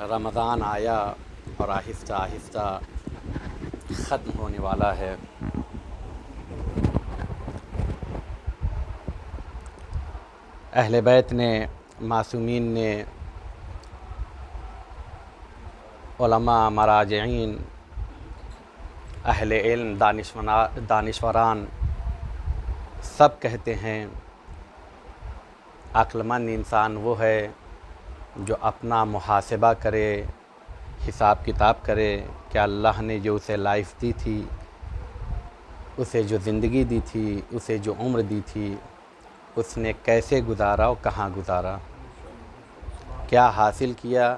رمضان آیا اور آہستہ آہستہ ختم ہونے والا ہے۔ اہل بیت نے، معصومین نے، علماء، مراجعین، اہل علم، دانشوران سب کہتے ہیں عقل مند انسان وہ ہے جو اپنا محاسبہ کرے، حساب کتاب کرے کہ اللہ نے جو اسے لائف دی تھی، اسے جو زندگی دی تھی، اسے جو عمر دی تھی، اس نے کیسے گزارا اور کہاں گزارا، کیا حاصل کیا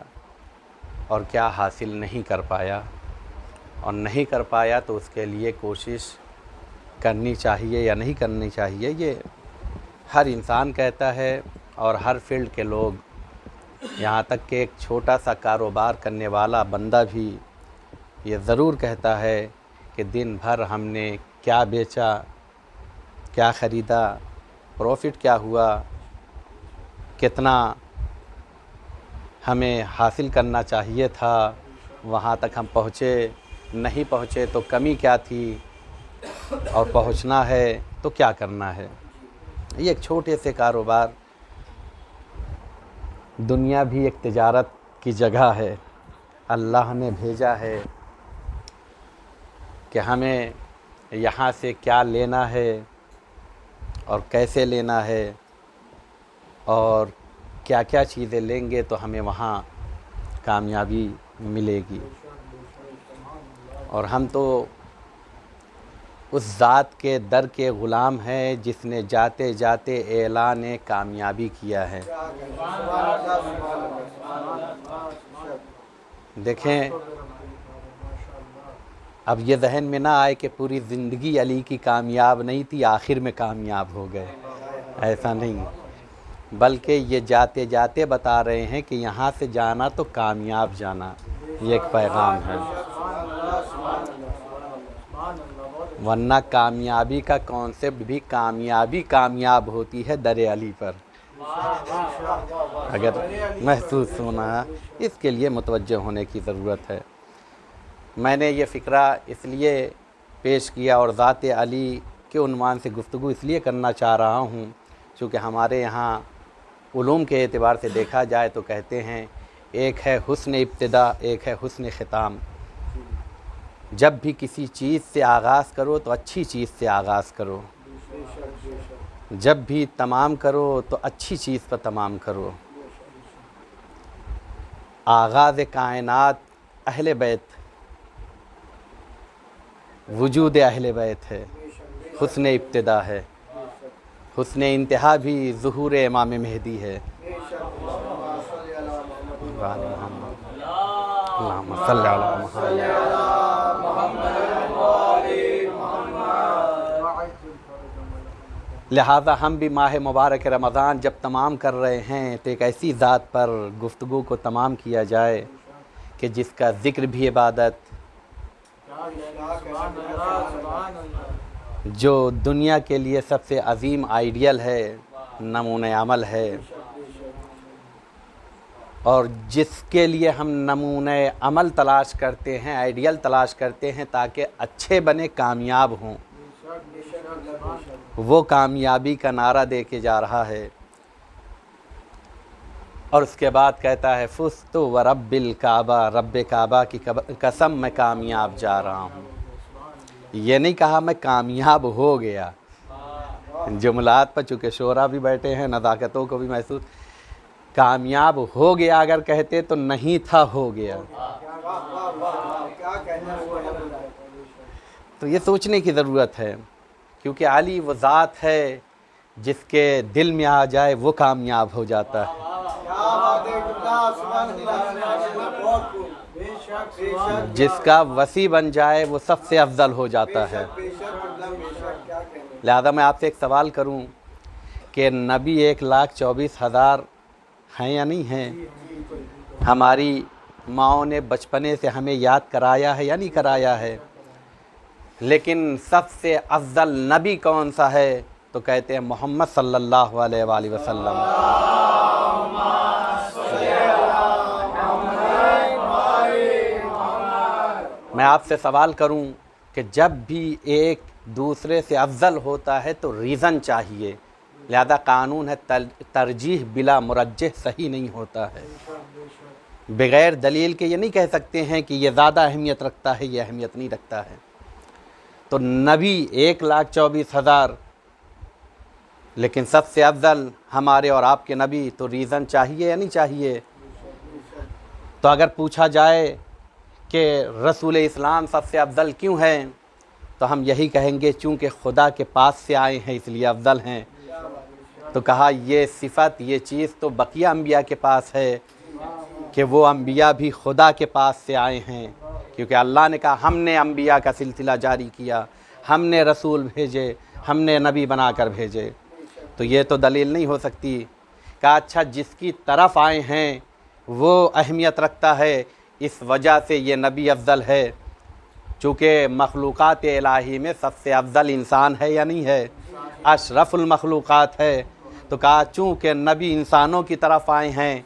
اور کیا حاصل نہیں کر پایا، اور نہیں کر پایا تو اس کے لیے کوشش کرنی چاہیے یا نہیں کرنی چاہیے۔ یہ ہر انسان کہتا ہے اور ہر فیلڈ کے لوگ، یہاں تک کہ ایک چھوٹا سا کاروبار کرنے والا بندہ بھی یہ ضرور کہتا ہے کہ دن بھر ہم نے کیا بیچا، کیا خریدا، پروفٹ کیا ہوا، کتنا ہمیں حاصل کرنا چاہیے تھا، وہاں تک ہم پہنچے، نہیں پہنچے تو کمی کیا تھی، اور پہنچنا ہے تو کیا کرنا ہے۔ یہ ایک چھوٹے سے کاروبار، دنیا بھی ایک تجارت کی جگہ ہے۔ اللہ نے بھیجا ہے کہ ہمیں یہاں سے کیا لینا ہے اور کیسے لینا ہے، اور کیا کیا چیزیں لیں گے تو ہمیں وہاں کامیابی ملے گی۔ اور ہم تو اس ذات کے در کے غلام ہیں جس نے جاتے جاتے اعلان کامیابی کیا ہے۔ دیکھیں، اب یہ ذہن میں نہ آئے کہ پوری زندگی علی کی کامیاب نہیں تھی، آخر میں کامیاب ہو گئے، ایسا نہیں، بلکہ یہ جاتے جاتے بتا رہے ہیں کہ یہاں سے جانا تو کامیاب جانا، یہ ایک پیغام ہے۔ ورنہ کامیابی کا کانسیپٹ بھی کامیابی کامیاب ہوتی ہے در علی پر، اگر محسوس ہونا ہے، اس کے لیے متوجہ ہونے کی ضرورت ہے۔ میں نے یہ فقرہ اس لیے پیش کیا اور ذات علی کے عنوان سے گفتگو اس لیے کرنا چاہ رہا ہوں چونکہ ہمارے یہاں علوم کے اعتبار سے دیکھا جائے تو کہتے ہیں ایک ہے حسن ابتدا، ایک ہے حسن ختام۔ جب بھی کسی چیز سے آغاز کرو تو اچھی چیز سے آغاز کرو، جب بھی تمام کرو تو اچھی چیز پر تمام کرو۔ آغاز کائنات اہل بیت، وجود اہل بیت ہے، حسن ابتدا ہے، حسن انتہا بھی ظہور امام مہدی ہے۔ اللہم صلی علی محمد۔ لہذا ہم بھی ماہ مبارک رمضان جب تمام کر رہے ہیں تو ایک ایسی ذات پر گفتگو کو تمام کیا جائے کہ جس کا ذکر بھی عبادت، جو دنیا کے لیے سب سے عظیم آئیڈیل ہے، نمونہ عمل ہے، اور جس کے لیے ہم نمونہ عمل تلاش کرتے ہیں، آئیڈیل تلاش کرتے ہیں تاکہ اچھے بنے، کامیاب ہوں، وہ کامیابی کا نعرہ دے کے جا رہا ہے۔ اور اس کے بعد کہتا ہے فزت ورب الکعبہ، رب کعبہ کی قسم میں کامیاب جا رہا ہوں۔ یہ نہیں کہا میں کامیاب ہو گیا، جملات پر چونکہ شعراء بھی بیٹھے ہیں، نزاکتوں کو بھی محسوس، کامیاب ہو گیا اگر کہتے تو نہیں تھا، ہو گیا۔ تو یہ سوچنے کی ضرورت ہے، کیونکہ علی وہ ذات ہے جس کے دل میں آ جائے وہ کامیاب ہو جاتا ہے، جس کا وسیع بن جائے وہ سب سے افضل ہو جاتا ہے۔ لہذا میں آپ سے ایک سوال کروں کہ نبی 1,24,000 ہیں یا نہیں ہیں؟ ہماری ماؤں نے بچپنے سے ہمیں یاد کرایا ہے یا نہیں کرایا ہے؟ لیکن سب سے افضل نبی کون سا ہے؟ تو کہتے ہیں محمد صلی اللہ علیہ وآلہ وسلم۔ میں آپ سے سوال کروں کہ جب بھی ایک دوسرے سے افضل ہوتا ہے تو ریزن چاہیے، لہذا قانون ہے ترجیح بلا مرجح صحیح نہیں ہوتا ہے۔ بغیر دلیل کے یہ نہیں کہہ سکتے ہیں کہ یہ زیادہ اہمیت رکھتا ہے، یہ اہمیت نہیں رکھتا ہے۔ تو نبی 1,24,000 لیکن سب سے افضل ہمارے اور آپ کے نبی، تو ریزن چاہیے یا نہیں چاہیے؟ تو اگر پوچھا جائے کہ رسول اسلام سب سے افضل کیوں ہیں، تو ہم یہی کہیں گے چونکہ خدا کے پاس سے آئے ہیں اس لیے افضل ہیں۔ تو کہا یہ صفت، یہ چیز تو بقیہ انبیاء کے پاس ہے کہ وہ انبیاء بھی خدا کے پاس سے آئے ہیں، کیونکہ اللہ نے کہا ہم نے انبیاء کا سلسلہ جاری کیا، ہم نے رسول بھیجے، ہم نے نبی بنا کر بھیجے۔ تو یہ تو دلیل نہیں ہو سکتی۔ کہا اچھا جس کی طرف آئے ہیں وہ اہمیت رکھتا ہے، اس وجہ سے یہ نبی افضل ہے، چونکہ مخلوقات الہی میں سب سے افضل انسان ہے یا نہیں ہے؟ اشرف المخلوقات ہے۔ تو کہا چونکہ نبی انسانوں کی طرف آئے ہیں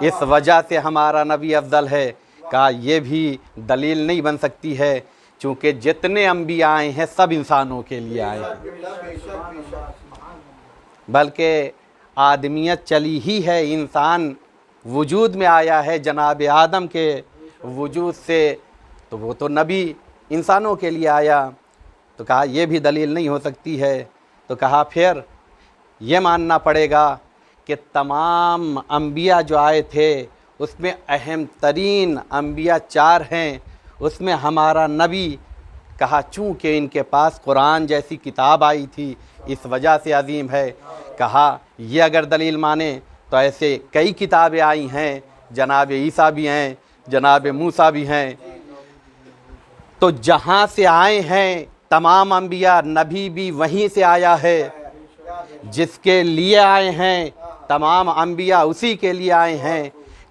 اس وجہ سے ہمارا نبی افضل ہے۔ کہا یہ بھی دلیل نہیں بن سکتی ہے، چونکہ جتنے انبیاء آئے ہیں سب انسانوں کے لیے آئے ہیں، بلکہ آدمیت چلی ہی ہے، انسان وجود میں آیا ہے جناب آدم کے وجود سے، تو وہ تو نبی انسانوں کے لیے آیا۔ تو کہا یہ بھی دلیل نہیں ہو سکتی ہے۔ تو کہا پھر یہ ماننا پڑے گا کہ تمام انبیاء جو آئے تھے اس میں اہم ترین انبیاء 4 ہیں، اس میں ہمارا نبی، کہا چونکہ ان کے پاس قرآن جیسی کتاب آئی تھی اس وجہ سے عظیم ہے۔ کہا یہ اگر دلیل مانے تو ایسے کئی کتابیں آئی ہیں، جناب عیسیٰ بھی ہیں، جناب موسیٰ بھی ہیں، تو جہاں سے آئے ہیں تمام انبیاء، نبی بھی وہیں سے آیا ہے، جس کے لیے آئے ہیں تمام انبیاء اسی کے لیے آئے ہیں۔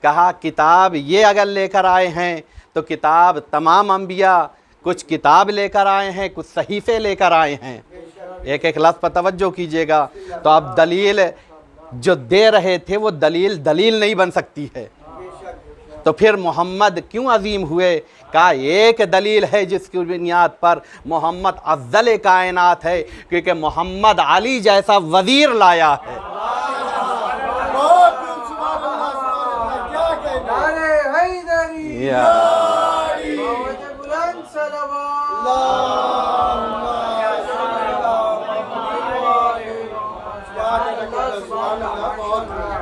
کہا کتاب یہ اگر لے کر آئے ہیں تو کتاب تمام انبیاء کچھ کتاب لے کر آئے ہیں، کچھ صحیفے لے کر آئے ہیں۔ ایک ایک لفظ پر توجہ کیجئے گا۔ تو اب دلیل جو دے رہے تھے وہ دلیل نہیں بن سکتی ہے، تو پھر محمد کیوں عظیم ہوئے؟ کہا ایک دلیل ہے جس کی بنیاد پر محمد افضل کائنات ہے، کیونکہ محمد علی جیسا وزیر لایا ہے۔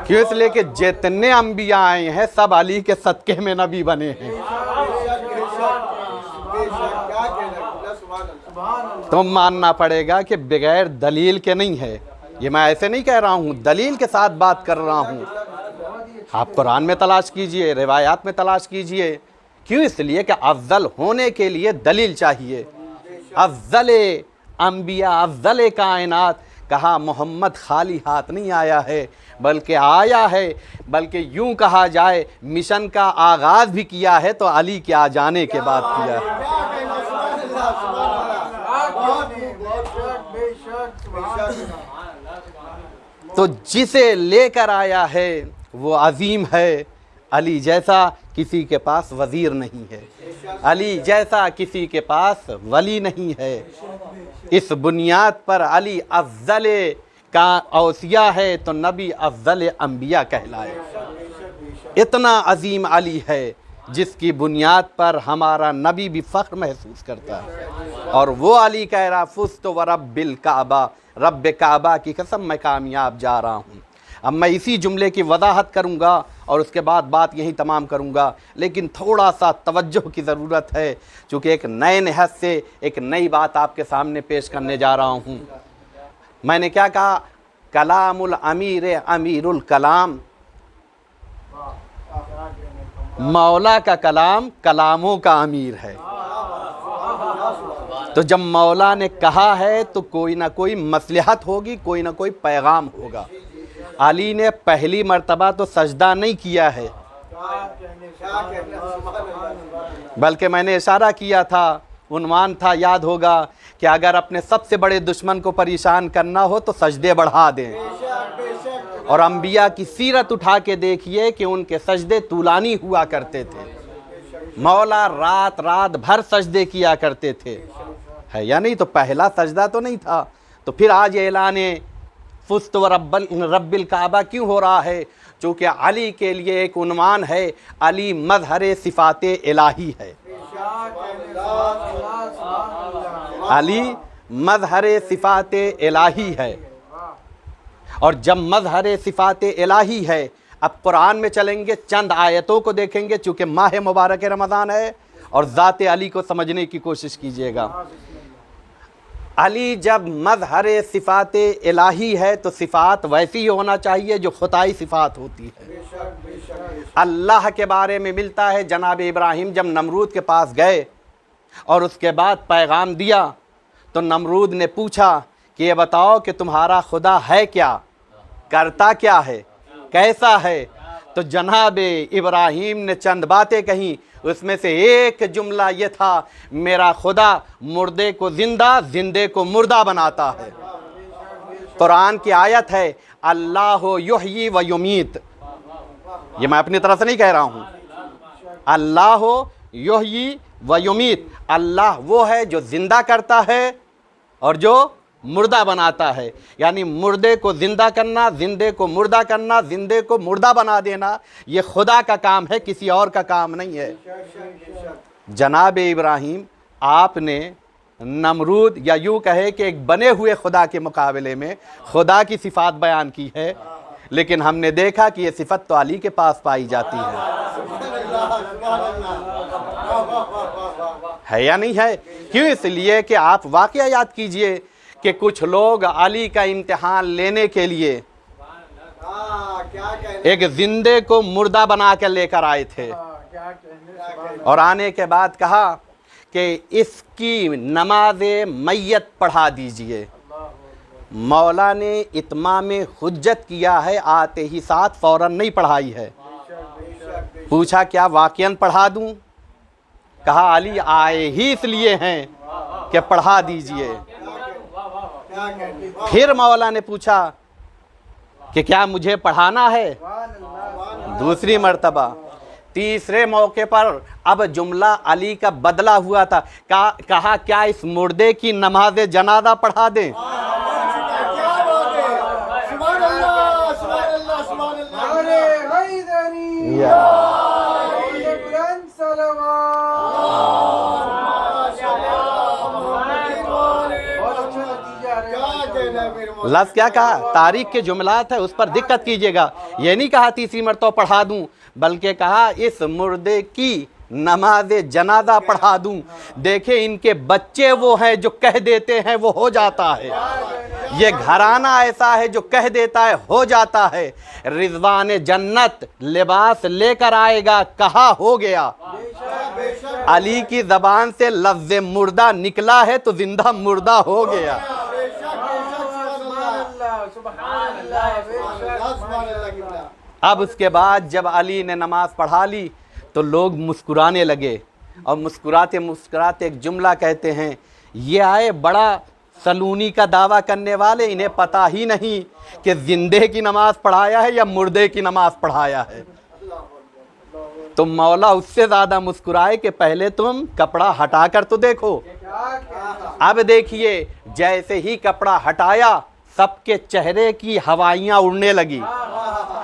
کیوں؟ اس لیے کہ جتنے انبیاء آئے ہیں سب علی کے صدقے میں نبی بنے ہیں۔ تو ماننا پڑے گا کہ بغیر دلیل کے نہیں ہے، یہ میں ایسے نہیں کہہ رہا ہوں، دلیل کے ساتھ بات کر رہا ہوں۔ آپ قرآن میں تلاش کیجئے، روایات میں تلاش کیجئے۔ کیوں؟ اس لیے کہ افضل ہونے کے لیے دلیل چاہیے۔ افضل انبیاء، افضل کائنات، کہا محمد خالی ہاتھ نہیں آیا ہے بلکہ آیا ہے، بلکہ یوں کہا جائے مشن کا آغاز بھی کیا ہے تو علی کے آ جانے کے بعد کیا ہے۔ تو جسے لے کر آیا ہے وہ عظیم ہے۔ علی جیسا کسی کے پاس وزیر نہیں ہے، علی جیسا کسی کے پاس ولی نہیں ہے۔ اس بنیاد پر علی افضل کا اوصیہ ہے تو نبی افضل انبیاء کہلائے۔ اتنا عظیم علی ہے جس کی بنیاد پر ہمارا نبی بھی فخر محسوس کرتا ہے، اور وہ علی کہہ رہا فزت ورب الکعبہ، رب کعبہ کی قسم میں کامیاب جا رہا ہوں۔ اب میں اسی جملے کی وضاحت کروں گا اور اس کے بعد بات یہیں تمام کروں گا، لیکن تھوڑا سا توجہ کی ضرورت ہے، چونکہ ایک نئے نہج سے ایک نئی بات آپ کے سامنے پیش کرنے جا رہا ہوں۔ میں نے کیا کہا؟ کلام الامیر امیر الکلام، مولا کا کلام کلاموں کا امیر ہے۔ تو جب مولا نے کہا ہے تو کوئی نہ کوئی مصلحت ہوگی، کوئی نہ کوئی پیغام ہوگا۔ علی نے پہلی مرتبہ تو سجدہ نہیں کیا ہے، بلکہ میں نے اشارہ کیا تھا عنوان تھا یاد ہوگا کہ اگر اپنے سب سے بڑے دشمن کو پریشان کرنا ہو تو سجدے بڑھا دیں، اور انبیاء کی سیرت اٹھا کے دیکھیے کہ ان کے سجدے طولانی ہوا کرتے تھے، مولا رات رات بھر سجدے کیا کرتے تھے، ہے یا نہیں؟ تو پہلا سجدہ تو نہیں تھا، تو پھر آج اعلان فزت رب الکعبہ کیوں ہو رہا ہے؟ چونکہ علی کے لیے ایک عنوان ہے، علی مظہر صفات الہی ہے، علی مظہر صفات الہی ہے، اور جب مظہر صفات الہی ہے، اب قرآن میں چلیں گے، چند آیتوں کو دیکھیں گے، چونکہ ماہ مبارک رمضان ہے، اور ذات علی کو سمجھنے کی کوشش کیجیے گا۔ علی جب مظہر صفات الہی ہے تو صفات ویسی ہونا چاہیے جو خدائی صفات ہوتی ہے۔ اللہ کے بارے میں ملتا ہے، جناب ابراہیم جب نمرود کے پاس گئے اور اس کے بعد پیغام دیا تو نمرود نے پوچھا کہ یہ بتاؤ کہ تمہارا خدا ہے کیا، کرتا کیا ہے، کیسا ہے؟ تو جناب ابراہیم نے چند باتیں کہیں، اس میں سے ایک جملہ یہ تھا، میرا خدا مردے کو زندہ، زندے کو مردہ بناتا ہے۔ قرآن کی آیت ہے، اللہ یحیی و یمیت، یہ میں اپنی طرف سے نہیں کہہ رہا ہوں، اللہ یحیی و یمیت، اللہ وہ ہے جو زندہ کرتا ہے اور جو مردہ بناتا ہے، یعنی مردے کو زندہ کرنا، زندے کو مردہ کرنا، زندے کو مردہ بنا دینا، یہ خدا کا کام ہے، کسی اور کا کام نہیں ہے۔ جناب ابراہیم آپ نے نمرود یا یوں کہے کہ ایک بنے ہوئے خدا کے مقابلے میں خدا کی صفات بیان کی ہے، لیکن ہم نے دیکھا کہ یہ صفت تو علی کے پاس پائی جاتی ہے یا نہیں ہے؟ کیوں؟ اس لیے کہ آپ واقعہ یاد کیجئے کہ کچھ لوگ علی کا امتحان لینے کے لیے ایک زندے کو مردہ بنا کر لے کر آئے تھے، اور آنے کے بعد کہا کہ اس کی نماز میت پڑھا دیجئے۔ مولا نے اتمام حجت کیا ہے، آتے ہی ساتھ فوراً نہیں پڑھائی ہے۔ پوچھا کیا واقعاً پڑھا دوں؟ کہا علی آئے ہی اس لیے ہیں کہ پڑھا دیجئے۔ پھر مولا نے پوچھا کہ کیا مجھے پڑھانا ہے؟ دوسری مرتبہ۔ تیسرے موقع پر اب جملہ علی کا بدلا ہوا تھا، کہا کیا اس مردے کی نماز جنازہ پڑھا دیں؟ لفظ کیا کہا؟ تاریخ کے جملات ہے، اس پر دقت کیجئے گا، یہ نہیں کہا تیسری مرتبہ پڑھا دوں، بلکہ کہا اس مردے کی نماز جنازہ پڑھا دوں۔ دیکھیں ان کے بچے وہ ہیں جو کہہ دیتے ہیں وہ ہو جاتا ہے، یہ گھرانہ ایسا ہے جو کہہ دیتا ہے ہو جاتا ہے۔ رضوان جنت لباس لے کر آئے گا، کہا ہو گیا۔ علی کی زبان سے لفظ مردہ نکلا ہے تو زندہ مردہ ہو گیا۔ اب اس کے بعد جب علی نے نماز پڑھا لی تو لوگ مسکرانے لگے، اور مسکراتے مسکراتے ایک جملہ کہتے ہیں، یہ آئے بڑا سلونی کا دعویٰ کرنے والے، انہیں پتہ ہی نہیں کہ زندے کی نماز پڑھایا ہے یا مردے کی نماز پڑھایا ہے۔ تو مولا اس سے زیادہ مسکرائے کہ پہلے تم کپڑا ہٹا کر تو دیکھو۔ اب دیکھیے جیسے ہی کپڑا ہٹایا سب کے چہرے کی ہوائیاں اڑنے لگی،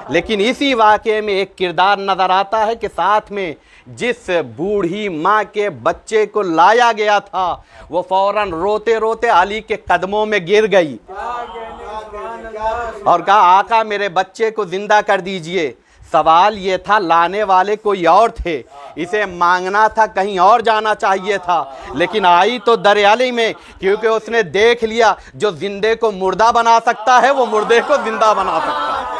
لیکن اسی واقعے میں ایک کردار نظر آتا ہے کہ ساتھ میں جس بوڑھی ماں کے بچے کو لایا گیا تھا وہ فوراً روتے روتے علی کے قدموں میں گر گئی اور کہا آقا میرے بچے کو زندہ کر دیجئے۔ سوال یہ تھا لانے والے کوئی اور تھے، اسے مانگنا تھا کہیں اور جانا چاہیے تھا، لیکن آئی تو در علی میں، کیونکہ اس نے دیکھ لیا جو زندے کو مردہ بنا سکتا ہے وہ مردے کو زندہ بنا سکتا ہے۔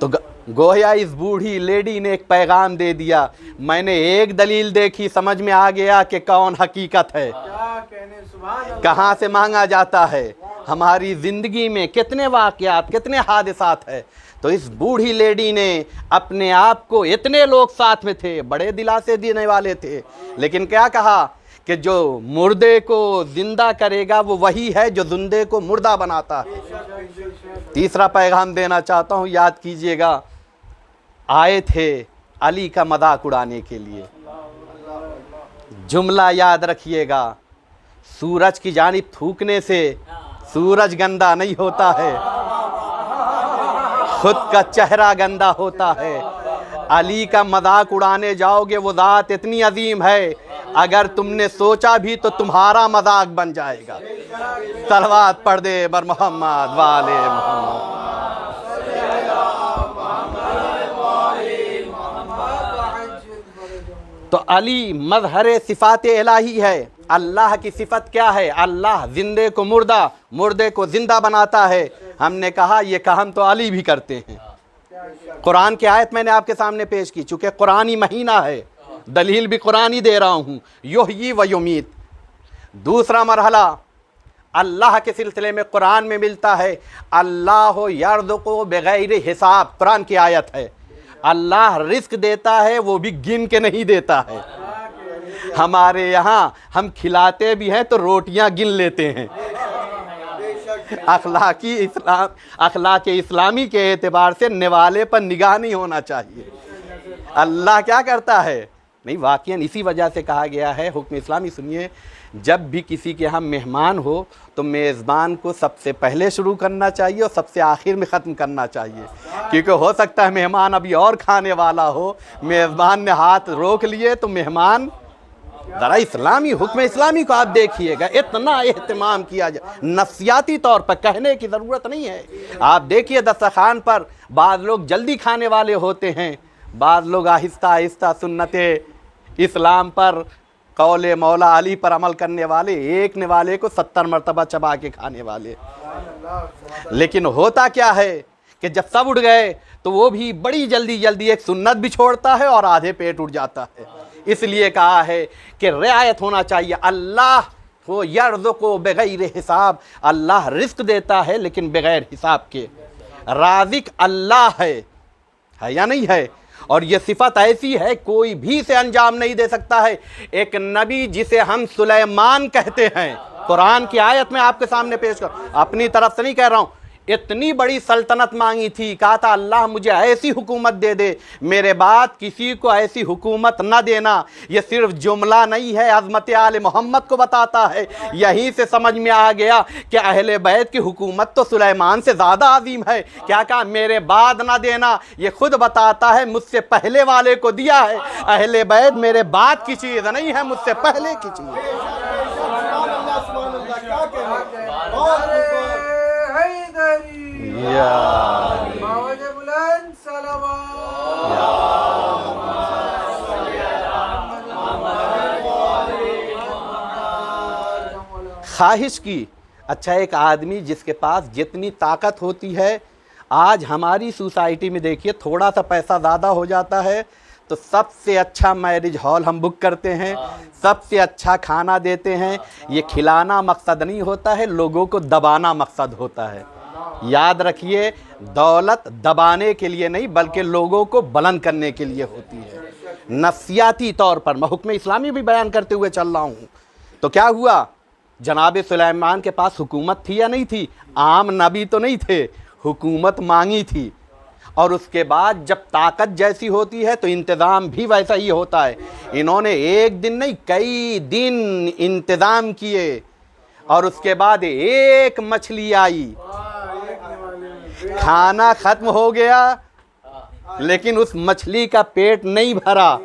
تو گویا اس بوڑھی لیڈی نے ایک پیغام دے دیا، میں نے ایک دلیل دیکھی، سمجھ میں آ گیا کہ کون حقیقت ہے۔ کہاں سے مانگا جاتا ہے؟ ہماری زندگی میں کتنے واقعات، کتنے حادثات ہیں۔ تو اس بوڑھی لیڈی نے اپنے آپ کو، اتنے لوگ ساتھ میں تھے، بڑے دلاسے دینے والے تھے، لیکن کیا کہا کہ جو مردے کو زندہ کرے گا وہ وہی ہے جو زندے کو مردہ بناتا ہے۔ تیسرا پیغام دینا چاہتا ہوں، یاد کیجئے گا، آئے تھے علی کا مذاق اڑانے کے لیے۔ جملہ یاد رکھیے گا، سورج کی جانب تھوکنے سے سورج گندا نہیں ہوتا ہے، خود کا چہرہ گندا ہوتا ہے۔ علی کا مذاق اڑانے جاؤ گے، وہ ذات اتنی عظیم ہے، اگر تم نے سوچا بھی تو تمہارا مذاق بن جائے گا۔ صلوات پڑھ دے بر محمد والے محمد۔ تو علی مظہر صفات الہی ہے۔ اللہ کی صفت کیا ہے؟ اللہ زندے کو مردہ، مردے کو زندہ بناتا ہے۔ ہم نے کہا یہ کام تو علی بھی کرتے ہیں۔ قرآن کی آیت میں نے آپ کے سامنے پیش کی، چونکہ قرآنی مہینہ ہے، دلیل بھی قرآنی دے رہا ہوں، یحیی و یمیت۔ دوسرا مرحلہ اللہ کے سلسلے میں قرآن میں ملتا ہے، اللہ یرزق بغیر حساب، قرآن کی آیت ہے۔ اللہ رزق دیتا ہے، وہ بھی گن کے نہیں دیتا ہے۔ ہمارے یہاں ہم کھلاتے بھی ہیں تو روٹیاں گن لیتے ہیں۔ اخلاق اسلامی کے اعتبار سے نوالے پر نگاہ نہیں ہونا چاہیے۔ اللہ کیا کرتا ہے؟ نہیں، واقعاً اسی وجہ سے کہا گیا ہے، حکم اسلامی سنیے، جب بھی کسی کے ہم مہمان ہو تو میزبان کو سب سے پہلے شروع کرنا چاہیے اور سب سے آخر میں ختم کرنا چاہیے، کیونکہ ہو سکتا ہے مہمان ابھی اور کھانے والا ہو، میزبان نے ہاتھ روک لیے تو مہمان، ذرا اسلامی حکم اسلامی کو آپ دیکھیے گا، اتنا اہتمام کیا جائے، نفسیاتی طور پر کہنے کی ضرورت نہیں ہے۔ آپ دیکھیے دسترخوان پر بعض لوگ جلدی کھانے والے ہوتے ہیں، بعض لوگ آہستہ آہستہ سنت اسلام پر، قول مولا علی پر عمل کرنے والے، ایک نوالے کو 70 مرتبہ چبا کے کھانے والے۔ لیکن ہوتا کیا ہے کہ جب سب اٹھ گئے تو وہ بھی بڑی جلدی جلدی ایک سنت بھی چھوڑتا ہے اور آدھے پیٹ اٹھ جاتا ہے۔ اس لیے کہا ہے کہ رعایت ہونا چاہیے، اللہ وہ یرزق بغیر حساب، اللہ رزق دیتا ہے لیکن بغیر حساب کے۔ رازق اللہ ہے یا نہیں ہے؟ اور یہ صفت ایسی ہے کوئی بھی سے انجام نہیں دے سکتا ہے۔ ایک نبی جسے ہم سلیمان کہتے ہیں، قرآن کی آیت میں آپ کے سامنے پیش کر، اپنی طرف سے نہیں کہہ رہا ہوں، اتنی بڑی سلطنت مانگی تھی، کہا تھا اللہ مجھے ایسی حکومت دے دے، میرے بعد کسی کو ایسی حکومت نہ دینا۔ یہ صرف جملہ نہیں ہے، عظمت آل محمد کو بتاتا ہے۔ یہیں سے سمجھ میں آ گیا کہ اہل بیت کی حکومت تو سلیمان سے زیادہ عظیم ہے۔ کیا کہا؟ میرے بعد نہ دینا، یہ خود بتاتا ہے مجھ سے پہلے والے کو دیا ہے۔ اہل بیت میرے بعد کی چیز نہیں ہے، مجھ سے پہلے کی چیز ہے۔ خواہش کی، اچھا ایک آدمی جس کے پاس جتنی طاقت ہوتی ہے، آج ہماری سوسائٹی میں دیکھیے تھوڑا سا پیسہ زیادہ ہو جاتا ہے تو سب سے اچھا میرج ہال ہم بک کرتے ہیں، سب سے اچھا کھانا دیتے ہیں۔ یہ کھلانا مقصد نہیں ہوتا ہے، لوگوں کو دبانا مقصد ہوتا ہے۔ یاد رکھیے، دولت دبانے کے لیے نہیں بلکہ لوگوں کو بلند کرنے کے لیے ہوتی ہے۔ نفسیاتی طور پر میں حکم اسلامی بھی بیان کرتے ہوئے چل رہا ہوں۔ تو کیا ہوا؟ جناب سلیمان کے پاس حکومت تھی یا نہیں تھی؟ عام نبی تو نہیں تھے، حکومت مانگی تھی، اور اس کے بعد جب طاقت جیسی ہوتی ہے تو انتظام بھی ویسا ہی ہوتا ہے۔ انہوں نے ایک دن نہیں کئی دن انتظام کیے، اور اس کے بعد ایک مچھلی آئی، کھانا ختم ہو گیا لیکن اس مچھلی کا پیٹ نہیں بھرا۔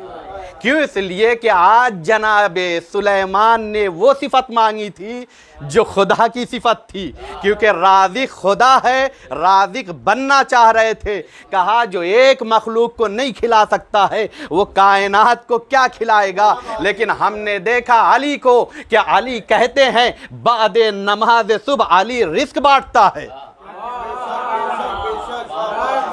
کیوں؟ اس لیے کہ آج جناب سلیمان نے وہ صفت مانگی تھی جو خدا کی صفت تھی، کیونکہ رازق خدا ہے، رازق بننا چاہ رہے تھے۔ کہا جو ایک مخلوق کو نہیں کھلا سکتا ہے وہ کائنات کو کیا کھلائے گا؟ لیکن ہم نے دیکھا علی کو کہ علی کہتے ہیں بعد نماز صبح علی رزق بانٹتا ہے۔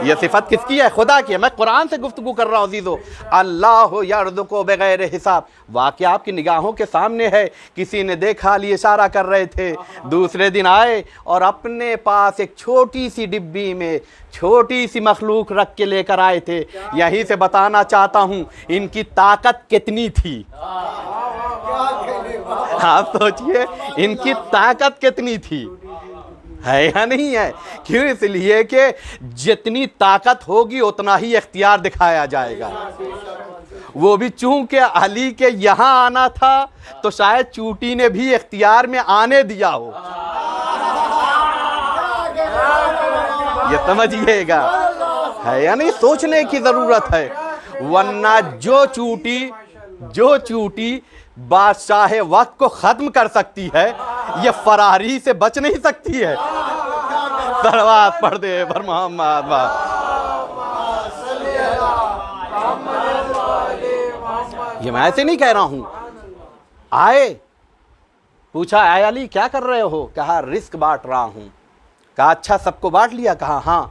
یہ صفت کس کی ہے؟ خدا کی ہے۔ میں قرآن سے گفتگو کر رہا ہوں عزیزو۔ اللہ یرزق بغیر حساب، واقعہ آپ کی نگاہوں کے سامنے ہے۔ کسی نے دیکھا، علی اشارہ کر رہے تھے، دوسرے دن آئے اور اپنے پاس ایک چھوٹی سی ڈبی میں چھوٹی سی مخلوق رکھ کے لے کر آئے تھے۔ یہیں سے بتانا چاہتا ہوں ان کی طاقت کتنی تھی۔ آپ سوچئے ان کی طاقت کتنی تھی، ہے یا نہیں ہے؟ کیوں؟ اس لیے کہ جتنی طاقت ہوگی اتنا ہی اختیار دکھایا جائے گا۔ وہ بھی چونکہ علی کے یہاں آنا تھا تو شاید چوٹی نے بھی اختیار میں آنے دیا ہو۔ یہ سمجھئے گا، ہے یا نہیں؟ سوچنے کی ضرورت ہے، ورنہ جو چوٹی بادشاہ وقت کو ختم کر سکتی ہے، یہ فراری سے بچ نہیں سکتی ہے۔ صلوات پڑھ دے پر محمد۔ یہ میں ایسے نہیں کہہ رہا ہوں۔ آئے، پوچھا اے علی کیا کر رہے ہو؟ کہا رزق بانٹ رہا ہوں۔ کہا اچھا سب کو بانٹ لیا؟ کہا ہاں۔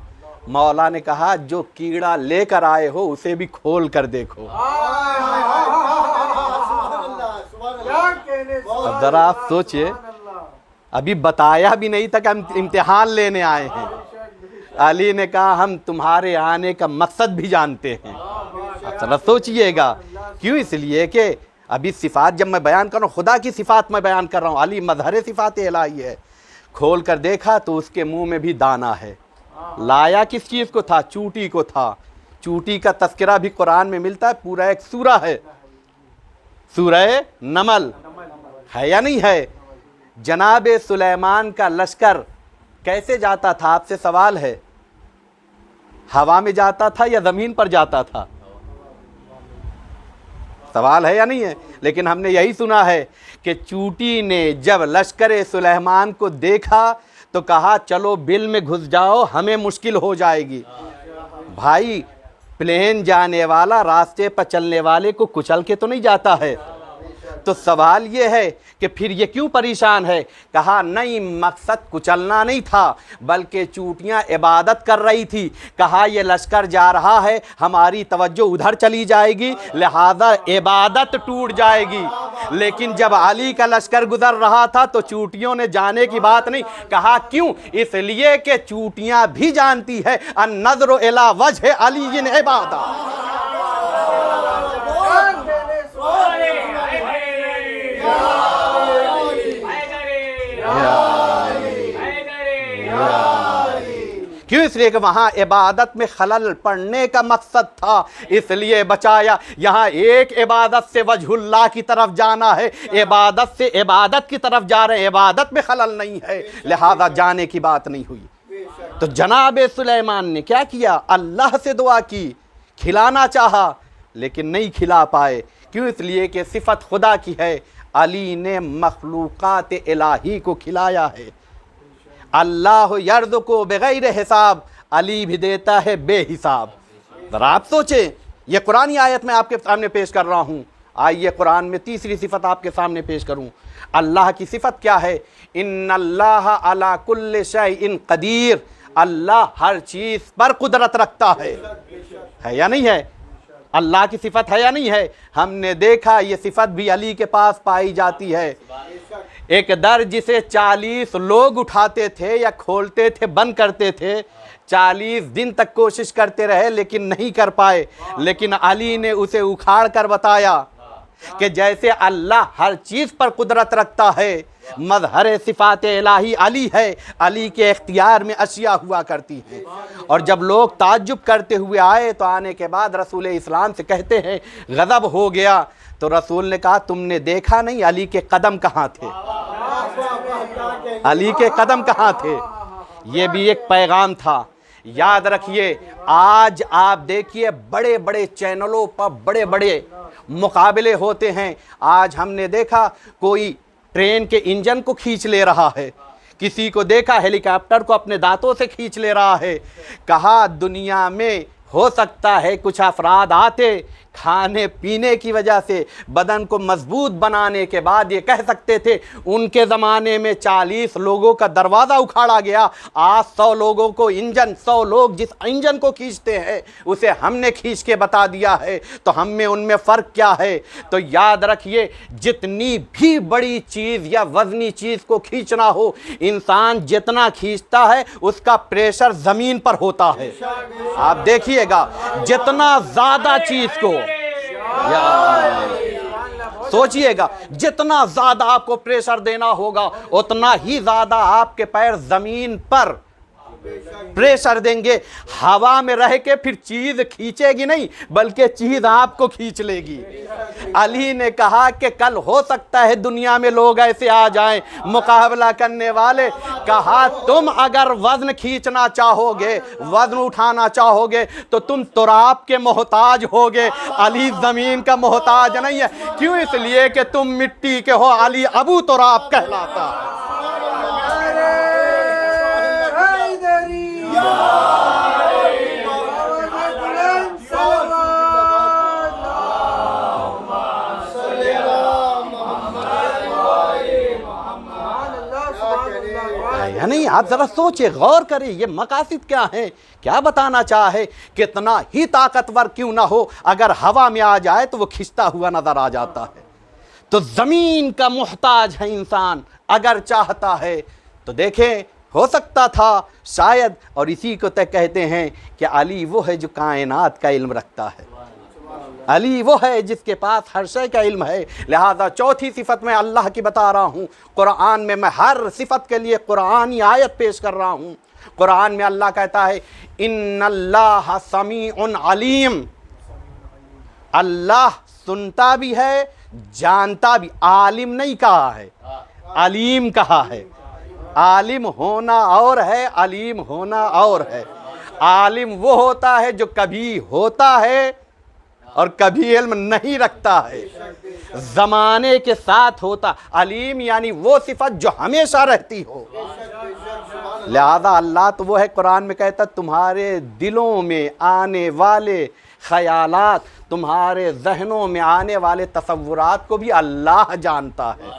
مولا نے کہا جو کیڑا لے کر آئے ہو اسے بھی کھول کر دیکھو۔ اب ذرا آپ سوچئے، ابھی بتایا بھی نہیں تھا کہ ہم امتحان لینے آئے ہیں۔ علی نے کہا ہم تمہارے آنے کا مقصد بھی جانتے ہیں۔ اب ذرا سوچئے گا، کیوں؟ اس لیے کہ ابھی صفات جب میں بیان کر رہا ہوں، خدا کی صفات میں بیان کر رہا ہوں، علی مظہر صفات الہی ہے۔ کھول کر دیکھا تو اس کے منہ میں بھی دانہ ہے۔ لایا کس چیز کو تھا؟ چوٹی کو تھا۔ چوٹی کا تذکرہ بھی قرآن میں ملتا ہے، پورا ایک سورہ ہے، سورہ نمل، ہے یا نہیں ہے؟ جناب سلیمان کا لشکر کیسے جاتا تھا؟ آپ سے سوال ہے، ہوا میں جاتا تھا یا زمین پر جاتا تھا؟ سوال ہے یا نہیں ہے؟ لیکن ہم نے یہی سنا ہے کہ چوٹی نے جب لشکر سلیمان کو دیکھا تو کہا چلو بل میں گھس جاؤ، ہمیں مشکل ہو جائے گی۔ بھائی پلین جانے والا راستے پر چلنے والے کو کچل کے تو نہیں جاتا ہے۔ تو سوال یہ ہے کہ پھر یہ کیوں پریشان ہے؟ کہا نہیں، مقصد کچلنا نہیں تھا بلکہ چوٹیاں عبادت کر رہی تھی۔ کہا یہ لشکر جا رہا ہے، ہماری توجہ ادھر چلی جائے گی، لہذا عبادت ٹوٹ جائے گی۔ لیکن جب علی کا لشکر گزر رہا تھا تو چوٹیوں نے جانے کی بات نہیں کہا۔ کیوں؟ اس لیے کہ چوٹیاں بھی جانتی ہے النظر الی وجہ علی عبادہ۔ کیوں؟ اس لیے کہ وہاں عبادت میں خلل پڑنے کا مقصد تھا، اس لیے بچایا۔ یہاں ایک عبادت سے وجہ اللہ کی طرف جانا ہے، عبادت سے عبادت کی طرف جا رہے ہیں، عبادت میں خلل نہیں ہے، لہذا جانے کی بات نہیں ہوئی۔ تو جناب سلیمان نے کیا کیا؟ اللہ سے دعا کی، کھلانا چاہا لیکن نہیں کھلا پائے۔ کیوں؟ اس لیے کہ صفت خدا کی ہے، علی نے مخلوقات الہی کو کھلایا ہے۔ اللہ یرزق بغیر حساب، علی بھی دیتا ہے بے حساب۔ ذرا آپ سوچیں، یہ قرآنی آیت میں آپ کے سامنے پیش کر رہا ہوں۔ آئیے قرآن میں تیسری صفت آپ کے سامنے پیش کروں۔ اللہ کی صفت کیا ہے؟ ان اللہ علی کل شیء قدیر، اللہ ہر چیز پر قدرت رکھتا ہے یا نہیں ہے؟ اللہ کی صفت ہے یا نہیں ہے؟ ہم نے دیکھا یہ صفت بھی علی کے پاس پائی جاتی ہے۔ ایک در جسے 40 لوگ اٹھاتے تھے یا کھولتے تھے، بند کرتے تھے، 40 دن تک کوشش کرتے رہے لیکن نہیں کر پائے، لیکن علی نے اسے اکھاڑ کر بتایا کہ جیسے اللہ ہر چیز پر قدرت رکھتا ہے، مظہر صفات الہی علی ہے، علی کے اختیار میں اشیاء ہوا کرتی ہیں۔ اور جب لوگ تعجب کرتے ہوئے آئے تو آنے کے بعد رسول اسلام سے کہتے ہیں غضب ہو گیا، تو رسول نے کہا تم نے دیکھا نہیں علی کے قدم کہاں تھے؟ علی کے قدم کہاں تھے؟ یہ بھی ایک پیغام تھا۔ یاد رکھیے، آج آپ دیکھیے بڑے بڑے چینلوں پر بڑے بڑے مقابلے ہوتے ہیں۔ آج ہم نے دیکھا کوئی ٹرین کے انجن کو کھینچ لے رہا ہے، کسی کو دیکھا ہیلی کاپٹر کو اپنے دانتوں سے کھینچ لے رہا ہے۔ کہا دنیا میں ہو سکتا ہے کچھ افراد آتے کھانے پینے کی وجہ سے بدن کو مضبوط بنانے کے بعد یہ کہہ سکتے تھے. ان کے زمانے میں 40 لوگوں کا دروازہ اکھاڑا گیا. آج 100 لوگوں کو انجن، 100 لوگ جس انجن کو کھینچتے ہیں اسے ہم نے کھینچ کے بتا دیا ہے. تو ہم میں ان میں فرق کیا ہے؟ تو یاد رکھیے، جتنی بھی بڑی چیز یا وزنی چیز کو کھینچنا ہو، انسان جتنا کھینچتا ہے اس کا پریشر زمین پر ہوتا ہے. آپ دیکھیے گا جتنا زیادہ چیز کو، سوچئے گا جتنا زیادہ آپ کو پریشر دینا ہوگا اتنا ہی زیادہ آپ کے پیر زمین پر پریشر دیں گے. ہوا میں رہ کے پھر چیز کھینچے گی نہیں بلکہ چیز آپ کو کھینچ لے گی. علی نے کہا کہ کل ہو سکتا ہے دنیا میں لوگ ایسے آ جائیں مقابلہ کرنے والے. کہا تم اگر وزن کھینچنا چاہو گے، وزن اٹھانا چاہو گے تو تم تراب کے محتاج ہوگے. علی زمین کا محتاج نہیں ہے. کیوں؟ اس لیے کہ تم مٹی کے ہو. علی ابو تراب کہلاتا ہے. نہیں، آپ ذرا سوچیں، غور کریں یہ مقاصد کیا ہیں، کیا بتانا چاہے. کتنا ہی طاقتور کیوں نہ ہو، اگر ہوا میں آ جائے تو وہ کھنچتا ہوا نظر آ جاتا ہے. تو زمین کا محتاج ہے انسان اگر چاہتا ہے. تو دیکھیں، ہو سکتا تھا شاید، اور اسی کو کہتے ہیں کہ علی وہ ہے جو کائنات کا علم رکھتا ہے. علی وہ ہے جس کے پاس ہر شے کا علم ہے. لہذا چوتھی صفت میں اللہ کی بتا رہا ہوں. قرآن میں ہر صفت کے لیے قرآنی آیت پیش کر رہا ہوں. قرآن میں اللہ کہتا ہے ان اللہ سمیع علیم. اللہ سنتا بھی ہے، جانتا بھی. عالم نہیں کہا ہے، علیم کہا ہے. عالم ہونا اور ہے، علیم ہونا اور ہے. عالم وہ ہوتا ہے جو کبھی ہوتا ہے اور کبھی علم نہیں رکھتا ہے، زمانے کے ساتھ ہوتا. علیم یعنی وہ صفت جو ہمیشہ رہتی ہو. لہذا اللہ تو وہ ہے، قرآن میں کہتا تمہارے دلوں میں آنے والے خیالات، تمہارے ذہنوں میں آنے والے تصورات کو بھی اللہ جانتا ہے.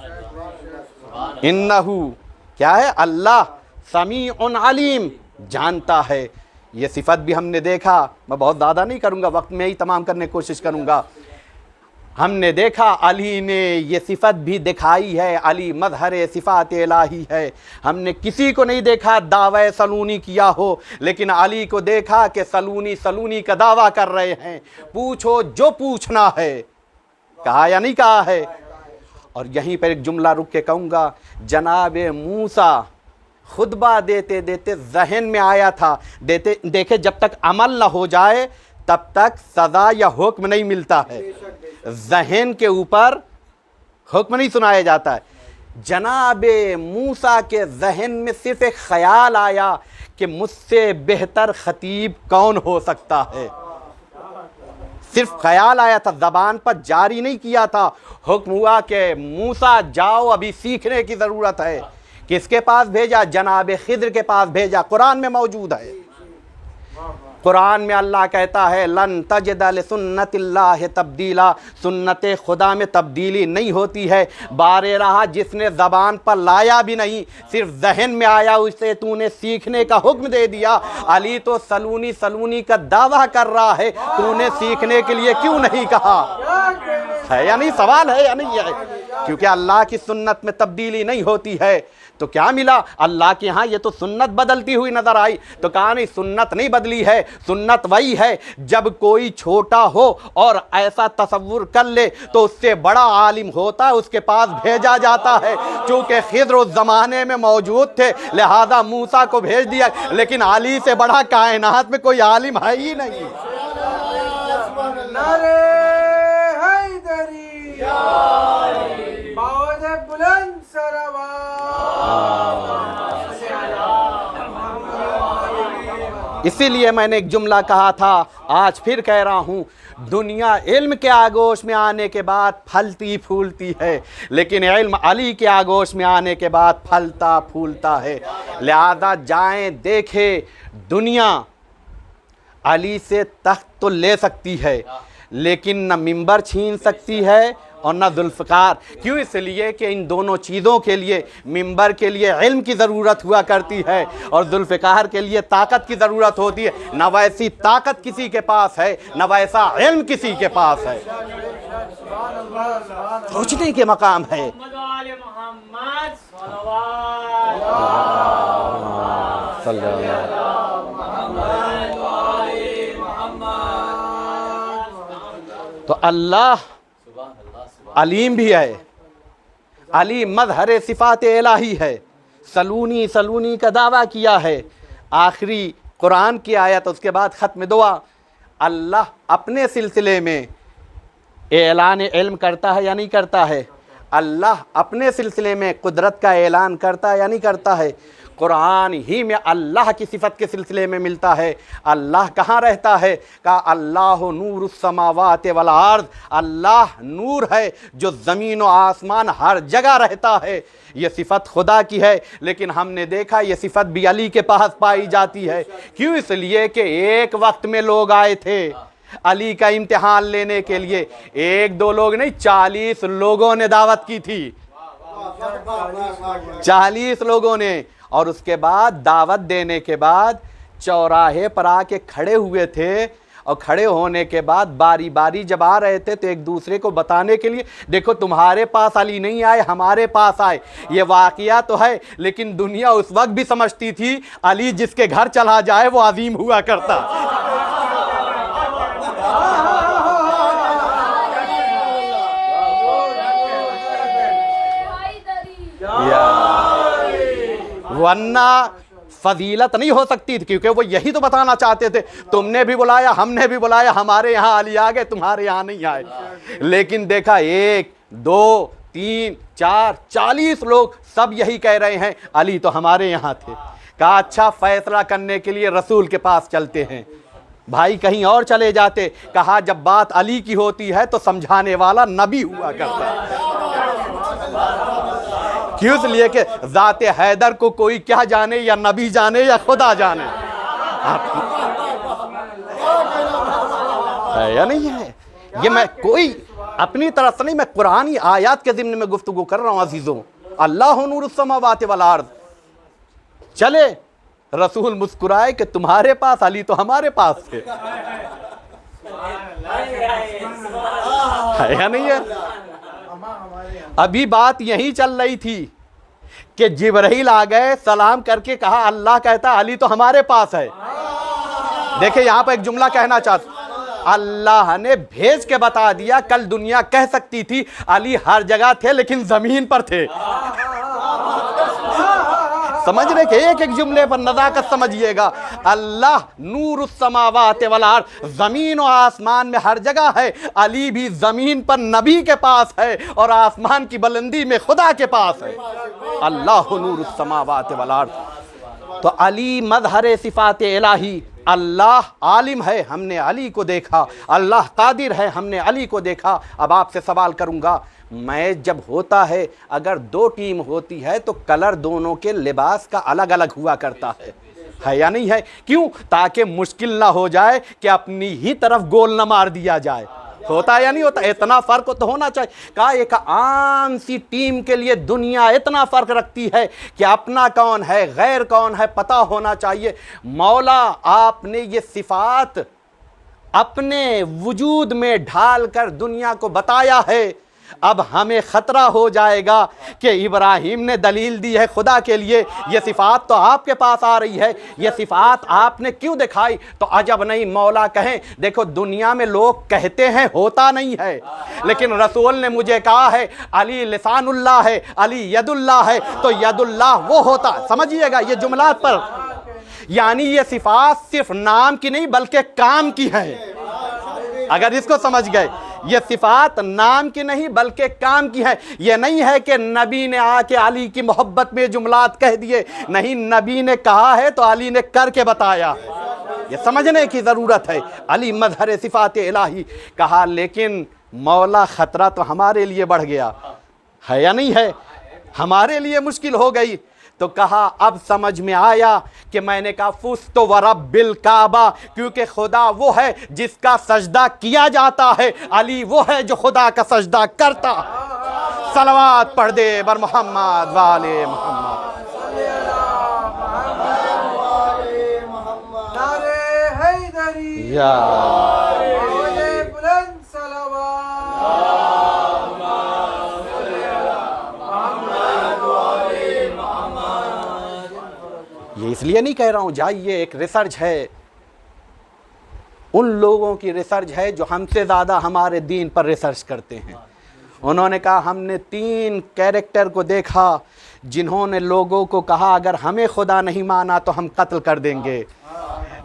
انہو کیا ہے؟ اللہ سمیع علیم، جانتا ہے. یہ صفت بھی ہم نے دیکھا. میں بہت زیادہ نہیں کروں گا، وقت میں ہی تمام کرنے کی کوشش کروں گا. ہم نے دیکھا علی نے یہ صفت بھی دکھائی ہے. علی مظہر صفات الہی ہے. ہم نے کسی کو نہیں دیکھا دعوی سلونی کیا ہو، لیکن علی کو دیکھا کہ سلونی کا دعویٰ کر رہے ہیں. پوچھو جو پوچھنا ہے. کہا یا نہیں کہا ہے؟ اور یہیں پر ایک جملہ رک کے کہوں گا. جناب موسیٰ خطبہ دیتے دیتے ذہن میں آیا تھا، دیکھے جب تک عمل نہ ہو جائے تب تک سزا یا حکم نہیں ملتا ہے. ذہن کے اوپر حکم نہیں سنایا جاتا ہے. جناب موسیٰ کے ذہن میں صرف ایک خیال آیا کہ مجھ سے بہتر خطیب کون ہو سکتا ہے. صرف خیال آیا تھا، زبان پر جاری نہیں کیا تھا. حکم ہوا کہ موسیٰ جاؤ، ابھی سیکھنے کی ضرورت ہے. کس کے پاس بھیجا؟ جناب خضر کے پاس بھیجا. قرآن میں موجود ہے. قرآن میں اللہ کہتا ہے لن تجد لسنت اللہ تبدیلا. سنت خدا میں تبدیلی نہیں ہوتی ہے. بارے رہا جس نے زبان پر لایا بھی نہیں، صرف ذہن میں آیا، اسے تو نے سیکھنے کا حکم دے دیا. علی تو سلونی کا دعویٰ کر رہا ہے، تو نے سیکھنے کے لیے کیوں نہیں کہا؟ ہے یا نہیں؟ سوال ہے یا نہیں ہے؟ کیونکہ اللہ کی سنت میں تبدیلی نہیں ہوتی ہے. تو کیا ملا؟ اللہ کے ہاں یہ تو سنت بدلتی ہوئی نظر آئی. تو کہا نہیں، سنت نہیں بدلی ہے. سنت وہی ہے جب کوئی چھوٹا ہو اور ایسا تصور کر لے تو اس سے بڑا عالم ہوتا ہے، اس کے پاس بھیجا جاتا ہے. چونکہ خضر اس زمانے میں موجود تھے لہذا موسیٰ کو بھیج دیا، لیکن علی سے بڑا کائنات میں کوئی عالم ہے ہی نہیں. اسی لیے میں نے ایک جملہ کہا تھا، آج پھر کہہ رہا ہوں، دنیا علم کے آگوش میں آنے کے بعد پھلتی پھولتی ہے، لیکن علم علی کے آگوش میں آنے کے بعد پھلتا پھولتا ہے. لہذا جائیں دیکھیں، دنیا علی سے تخت تو لے سکتی ہے لیکن نہ منبر چھین سکتی ہے اور نہ ذوالفقار. کیوں؟ اس لیے کہ ان دونوں چیزوں کے لیے منبر کے لیے علم کی ضرورت ہوا کرتی ہے اور ذوالفقار کے لیے طاقت کی ضرورت ہوتی ہے. نہ ویسی طاقت کسی کے پاس ہے نہ ویسا علم کسی کے پاس ہے. سوچنے کے مقام ہے. تو اللہ علیم بھی ہے، علیم مظہر صفات الہی ہے. سلونی سلونی کا دعویٰ کیا ہے. آخری قرآن کی آیت، اس کے بعد ختم دعا. اللہ اپنے سلسلے میں اعلان علم کرتا ہے یا نہیں کرتا ہے؟ اللہ اپنے سلسلے میں قدرت کا اعلان کرتا ہے یا نہیں کرتا ہے؟ قرآن ہی میں اللہ کی صفت کے سلسلے میں ملتا ہے. اللہ کہاں رہتا ہے؟ کہا اللہ نور السماوات والارض. اللہ نور ہے جو زمین و آسمان ہر جگہ رہتا ہے. یہ صفت خدا کی ہے، لیکن ہم نے دیکھا یہ صفت بھی علی کے پاس پائی جاتی ہے. کیوں؟ اس لیے کہ ایک وقت میں لوگ آئے تھے علی کا امتحان لینے کے لیے. ایک دو لوگ نہیں، 40 لوگوں نے دعوت کی تھی. 40 لوگوں نے. اور اس کے بعد دعوت دینے کے بعد چوراہے پر آ کے کھڑے ہوئے تھے، اور کھڑے ہونے کے بعد باری باری جب آ رہے تھے تو ایک دوسرے کو بتانے کے لیے، دیکھو تمہارے پاس علی نہیں آئے، ہمارے پاس آئے. یہ واقعہ تو ہے، لیکن دنیا اس وقت بھی سمجھتی تھی علی جس کے گھر چلا جائے وہ عظیم ہوا کرتا. ورنہ فضیلت نہیں ہو سکتی تھی، کیونکہ وہ یہی تو بتانا چاہتے تھے. تم نے بھی بلایا، ہم نے بھی بلایا، ہمارے یہاں علی آ گئے، تمہارے یہاں نہیں آئے. لیکن دیکھا 1 2 3 4 40 لوگ سب یہی کہہ رہے ہیں علی تو ہمارے یہاں تھے. کہا اچھا، فیصلہ کرنے کے لیے رسول کے پاس چلتے ہیں. بھائی کہیں اور چلے جاتے. کہا جب بات علی کی ہوتی ہے تو سمجھانے والا نبی ہوا کرتا ہے. کیوں؟ اس لیے کہ ذات حیدر کو کوئی کیا جانے، یا نبی جانے یا خدا جانے. ہے یا نہیں ہے؟ یہ میں کوئی اپنی طرف سے نہیں، میں قرآنی آیات کے ضمن میں گفتگو کر رہا ہوں عزیزوں. اللہ نور السماوات والارض. چلے رسول مسکرائے کہ تمہارے پاس علی تو ہمارے پاس تھے. ہے یا نہیں ہے؟ ابھی بات یہی چل رہی تھی کہ جبرائیل آ گئے، سلام کر کے کہا اللہ کہتا علی تو ہمارے پاس ہے. دیکھیں یہاں پر ایک جملہ کہنا چاہتا ہوں. اللہ نے بھیج کے بتا دیا. کل دنیا کہہ سکتی تھی علی ہر جگہ تھے لیکن زمین پر تھے. سمجھ رہے کہ ایک ایک جملے پر نزاکت سمجھیے گا. اللہ نور السماوات والارض، زمین و آسمان میں ہر جگہ ہے. علی بھی زمین پر نبی کے پاس ہے اور آسمان کی بلندی میں خدا کے پاس ہے. اللہ نور السماوات والارض. تو علی مظہر صفات الہی. اللہ عالم ہے، ہم نے علی کو دیکھا. اللہ قادر ہے، ہم نے علی کو دیکھا. اب آپ سے سوال کروں گا، میچ جب ہوتا ہے اگر 2 ٹیم ہوتی ہے تو کلر دونوں کے لباس کا الگ الگ ہوا کرتا ہے یا نہیں ہے؟ کیوں؟ تاکہ مشکل نہ ہو جائے کہ اپنی ہی طرف گول نہ مار دیا جائے. ہوتا ہے یا نہیں ہوتا؟ اتنا فرق تو ہونا چاہیے. کہا ایک عام سی ٹیم کے لیے دنیا اتنا فرق رکھتی ہے کہ اپنا کون ہے غیر کون ہے پتہ ہونا چاہیے. مولا آپ نے یہ صفات اپنے وجود میں ڈھال کر دنیا کو بتایا ہے. اب ہمیں خطرہ ہو جائے گا کہ ابراہیم نے دلیل دی ہے خدا کے لیے، یہ صفات تو آپ کے پاس آ رہی ہے، یہ صفات آپ نے کیوں دکھائی؟ تو عجب نہیں مولا کہیں دیکھو دنیا میں لوگ کہتے ہیں ہوتا نہیں ہے، لیکن رسول نے مجھے کہا ہے علی لسان اللہ ہے، علی ید اللہ ہے، تو ید اللہ وہ ہوتا. سمجھیے گا یہ جملات پر، یعنی یہ صفات صرف نام کی نہیں بلکہ کام کی ہیں. اگر اس کو سمجھ گئے، یہ صفات نام کی نہیں بلکہ کام کی ہے. یہ نہیں ہے کہ نبی نے آ کے علی کی محبت میں جملات کہہ دیے، نہیں، نبی نے کہا ہے تو علی نے کر کے بتایا. یہ سمجھنے کی ضرورت ہے. علی مظہر صفات الہی. کہا لیکن مولا خطرہ تو ہمارے لیے بڑھ گیا ہے یا نہیں ہے؟ ہمارے لیے مشکل ہو گئی. تو کہا اب سمجھ میں آیا کہ میں نے کہا فزت ورب الکعبہ، کیونکہ خدا وہ ہے جس کا سجدہ کیا جاتا ہے، علی وہ ہے جو خدا کا سجدہ کرتا ہے۔ صلوات پڑھ دے بر محمد والے محمد۔ نعرے حیدری، یا بولے بلند صلوات۔ یہ اس لیے نہیں کہہ رہا ہوں، جائیے ایک ریسرچ ہے، ان لوگوں کی ریسرچ ہے جو ہم سے زیادہ ہمارے دین پر ریسرچ کرتے ہیں۔ انہوں نے کہا ہم نے 3 کیریکٹر کو دیکھا جنہوں نے لوگوں کو کہا اگر ہمیں خدا نہیں مانا تو ہم قتل کر دیں گے،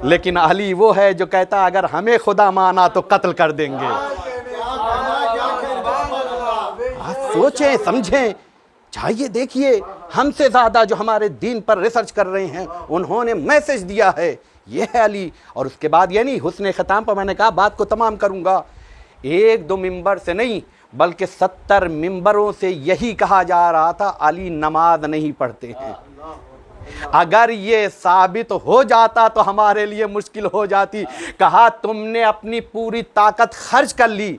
لیکن علی وہ ہے جو کہتا اگر ہمیں خدا مانا تو قتل کر دیں گے۔ آپ سوچیں سمجھیں، چاہیے دیکھیے ہم سے زیادہ جو ہمارے دین پر ریسرچ کر رہے ہیں انہوں نے میسج دیا ہے، یہ ہے علی۔ اور اس کے بعد یعنی حسن ختام پر میں نے کہا بات کو تمام کروں گا، 1-2 ممبر سے نہیں بلکہ 70 ممبروں سے یہی کہا جا رہا تھا علی نماز نہیں پڑھتے ہیں۔ اگر یہ ثابت ہو جاتا تو ہمارے لیے مشکل ہو جاتی۔ کہا تم نے اپنی پوری طاقت خرچ کر لی،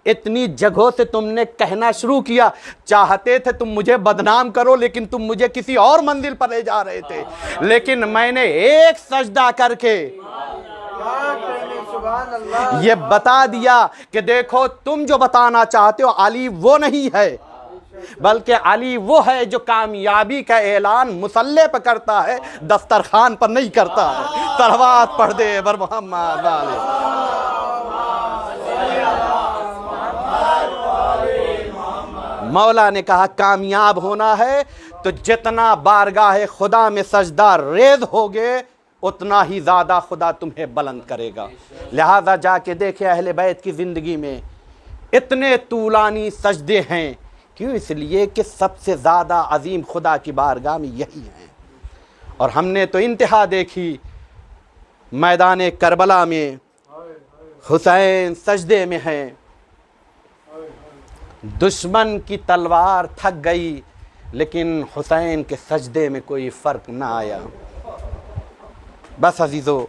اتنی جگہوں سے تم نے کہنا شروع کیا، چاہتے تھے تم مجھے بدنام کرو لیکن تم مجھے کسی اور منزل پر لے جا رہے تھے، لیکن میں نے ایک سجدہ کر کے یہ بتا دیا کہ دیکھو تم جو بتانا چاہتے ہو علی وہ نہیں ہے، بلکہ علی وہ ہے جو کامیابی کا اعلان مصلی پہ کرتا ہے، دسترخوان پر نہیں کرتا ہے۔ صلوات پڑھ دے بر محمد والے۔ مولا نے کہا کامیاب ہونا ہے تو جتنا بارگاہ خدا میں سجدہ ریز ہوگے اتنا ہی زیادہ خدا تمہیں بلند کرے گا۔ لہذا جا کے دیکھیں اہل بیت کی زندگی میں اتنے طولانی سجدے ہیں، کیوں؟ اس لیے کہ سب سے زیادہ عظیم خدا کی بارگاہ میں یہی ہیں۔ اور ہم نے تو انتہا دیکھی میدان کربلا میں، حسین سجدے میں ہیں، دشمن کی تلوار تھک گئی لیکن حسین کے سجدے میں کوئی فرق نہ آیا۔ بس عزیزو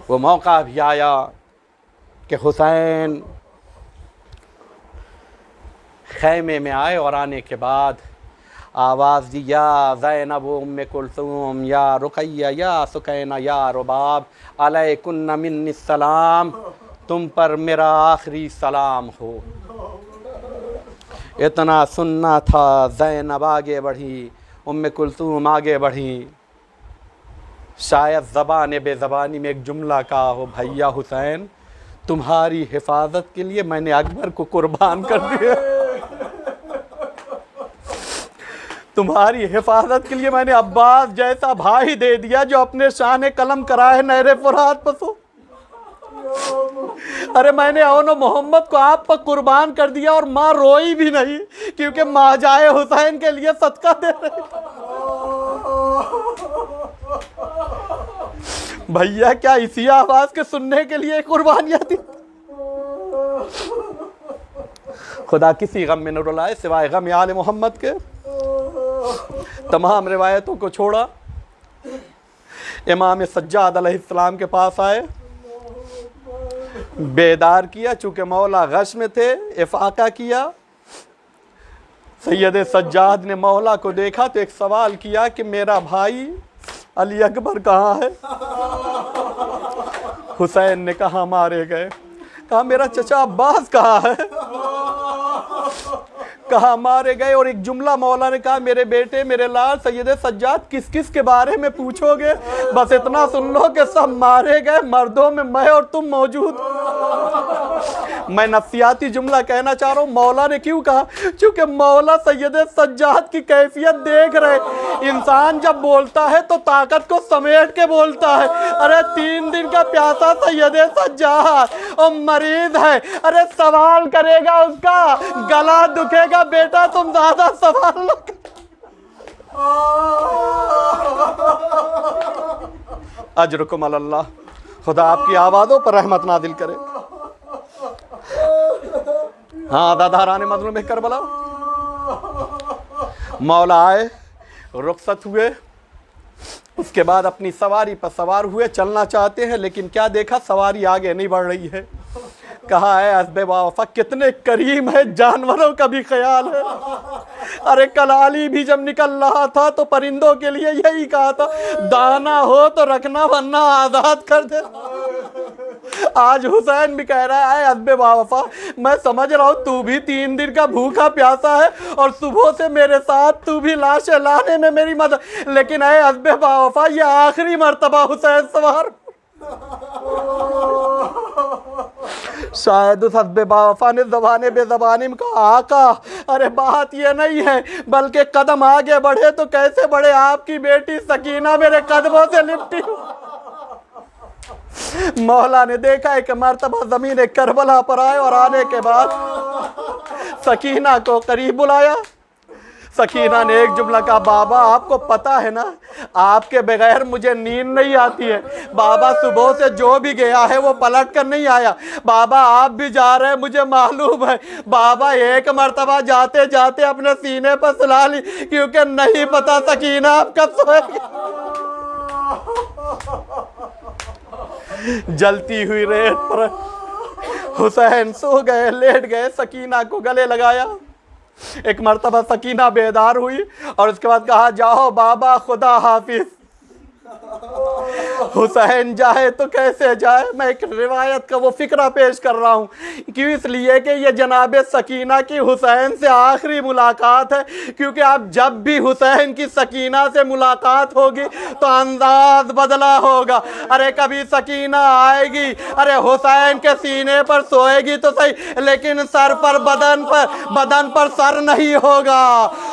وہ موقع بھی آیا کہ حسین خیمے میں آئے، اور آنے کے بعد آواز دی یا زینب ام کلثوم یا رقیہ یا سکینہ یا رباب علیکن منی السلام، تم پر میرا آخری سلام ہو۔ اتنا سننا تھا، زینب آگے بڑھی، ام کلثوم آگے بڑھی، شاید زبان بے زبانی میں ایک جملہ کہا ہو، بھیا حسین تمہاری حفاظت کے لیے میں نے اکبر کو قربان کر دیا، تمہاری حفاظت کے لیے میں نے عباس جیسا بھائی دے دیا جو اپنے شان قلم کرائے نہر فرات پسو۔ ارے میں نے اون و محمد کو آپ پر قربان کر دیا اور ماں روئی بھی نہیں کیونکہ ماں جائے حسین کے لیے صدقہ دے رہی تھی۔ بھیا کیا اسی آواز کے سننے کے لیے قربانیاں تھی؟ خدا کسی غم میں نہ رلائے سوائے غم آل محمد کے۔ تمام روایتوں کو چھوڑا، امام سجاد علیہ السلام کے پاس آئے، بیدار کیا، چونکہ مولا غش میں تھے، افاقہ کیا۔ سید سجاد نے مولا کو دیکھا تو ایک سوال کیا کہ میرا بھائی علی اکبر کہاں ہے؟ حسین نے کہا مارے گئے۔ کہا میرا چچا عباس کہاں ہے؟ کہا مارے گئے۔ اور ایک جملہ مولا نے کہا میرے بیٹے میرے لال سید سجاد کس کس کے بارے میں پوچھو گے؟ بس اتنا سن لو کہ سب مارے گئے، مردوں میں میں اور تم موجود۔ میں نفسیاتی جملہ کہنا چاہ رہا ہوں، مولا نے کیوں کہا؟ چونکہ مولا سید سجاد کی کیفیت دیکھ رہے، انسان جب بولتا ہے تو طاقت کو سمیٹ کے بولتا ہے۔ ارے 3 دن کا پیاسا سید سجاد اور مریض ہے، ارے سوال کرے گا اس کا گلا دکھے گا، بیٹا تم زیادہ سوال نہ کر۔ اجرکم علی اللہ، خدا آپ کی آوازوں پر رحمت نازل کرے۔ ہاں داداران مظلوم کربلا، مولا آئے, رخصت ہوئے, اس کے بعد اپنی سواری پر سوار ہوئے, چلنا چاہتے ہیں لیکن کیا دیکھا سواری آگے نہیں بڑھ رہی ہے. کہا ہے حسب باوفا کتنے کریم ہے, جانوروں کا بھی خیال ہے. ارے کلالی بھی جب نکل رہا تھا تو پرندوں کے لیے یہی کہا تھا دانا ہو تو رکھنا ورنہ آزاد کر دے. آج حسین بھی کہہ رہا ہے حسب باوفا میں سمجھ رہا ہوں تو بھی 3 دن کا بھوکا پیاسا ہے اور صبح سے میرے ساتھ تو بھی لاشیں لانے میں میری مدد, لیکن اے حسب باوفا یہ آخری مرتبہ حسین سوار. شاید اس حسب باوفا نے زبانے بے زبانی میں کہا آقا ارے بات یہ نہیں ہے بلکہ قدم آگے بڑھے تو کیسے بڑھے, آپ کی بیٹی سکینہ میرے قدموں سے لپٹی. مولا نے دیکھا ایک مرتبہ زمین کربلا پر آئے اور آنے کے بعد سکینہ کو قریب بلایا. سکینہ نے ایک جملہ کہا بابا آپ کو پتہ ہے نا آپ کے بغیر مجھے نیند نہیں آتی ہے. بابا صبح سے جو بھی گیا ہے وہ پلٹ کر نہیں آیا. بابا آپ بھی جا رہے ہیں مجھے معلوم ہے. بابا ایک مرتبہ جاتے جاتے اپنے سینے پر سلا لی کیونکہ نہیں پتا سکینہ آپ کب سوئے گی. جلتی ہوئی ریت پر حسین سو گئے, لیٹ گئے, سکینہ کو گلے لگایا. ایک مرتبہ سکینہ بیدار ہوئی اور اس کے بعد کہا جاؤ بابا خدا حافظ. حسین جائے تو کیسے جائے, میں ایک روایت کا وہ فقرہ پیش کر رہا ہوں کیوں, اس لیے کہ یہ جناب سکینہ کی حسین سے آخری ملاقات ہے, کیونکہ اب جب بھی حسین کی سکینہ سے ملاقات ہوگی تو انداز بدلا ہوگا. ارے کبھی سکینہ آئے گی, ارے حسین کے سینے پر سوئے گی تو صحیح لیکن سر پر بدن پر سر نہیں ہوگا.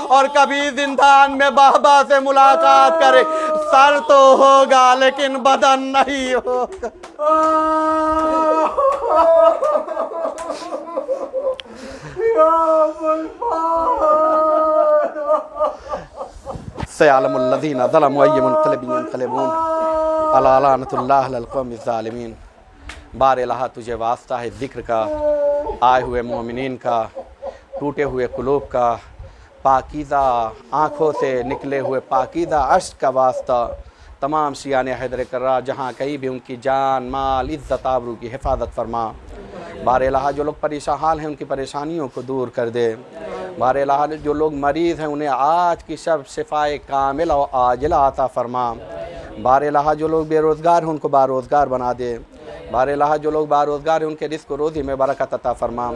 اور کبھی زندان میں بابا سے ملاقات کرے سر تو ہوگا لیکن بدن نہیں ہوگا. سيعلم الذين ظلموا أي منقلب ينقلبون ألا لعنة الله على القوم الظالمين. بار الہ تجھے واسطہ ہے ذکر کا, آئے ہوئے مومنین کا, ٹوٹے ہوئے قلوب کا, پاکیزہ آنکھوں سے نکلے ہوئے پاکیزہ اشک کا واسطہ. تمام شیعان حیدر کرار جہاں کہیں بھی ان کی جان مال عزت آبرو کی حفاظت فرما. بار الہ جو لوگ پریشان حال ہیں ان کی پریشانیوں کو دور کر دے. بار الہ جو لوگ مریض ہیں انہیں آج کی شب شفائے کامل و عاجلہ عطا فرما. بار الہ جو لوگ بے روزگار ہیں ان کو باروزگار بنا دے. بار الہ جو لوگ باروزگار ہیں ان کے رزق و روزی میں برکت عطا فرما.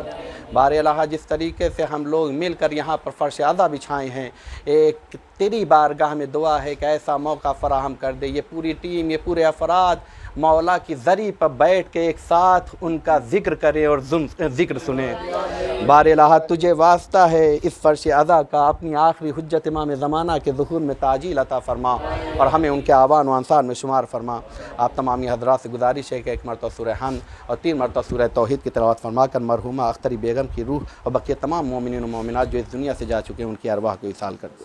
بار الہ جس طریقے سے ہم لوگ مل کر یہاں پر فرش عزا بچھائے ہیں, ایک تیری بارگاہ میں دعا ہے کہ ایسا موقع فراہم کر دے. یہ پوری ٹیم, یہ پورے افراد مولا کی زری پر بیٹھ کے ایک ساتھ ان کا ذکر کرے اور ذکر سنیں. بار الہ تجھے واسطہ ہے اس فرش عزا کا, اپنی آخری حجت امام زمانہ کے ظہور میں تعجیل عطا فرما اور ہمیں ان کے آوان و انصار میں شمار فرما. آپ تمامی حضرات سے گزارش ہے کہ ایک مرتبہ سورہ حمد اور 3 مرتبہ سورہ توحید کی تلاوت فرما کر مرحومہ اختری بیگم کی روح اور بقیہ تمام مومنین و مومنات جو اس دنیا سے جا چکے ہیں ان کی ارواح کو ایصال کر دے.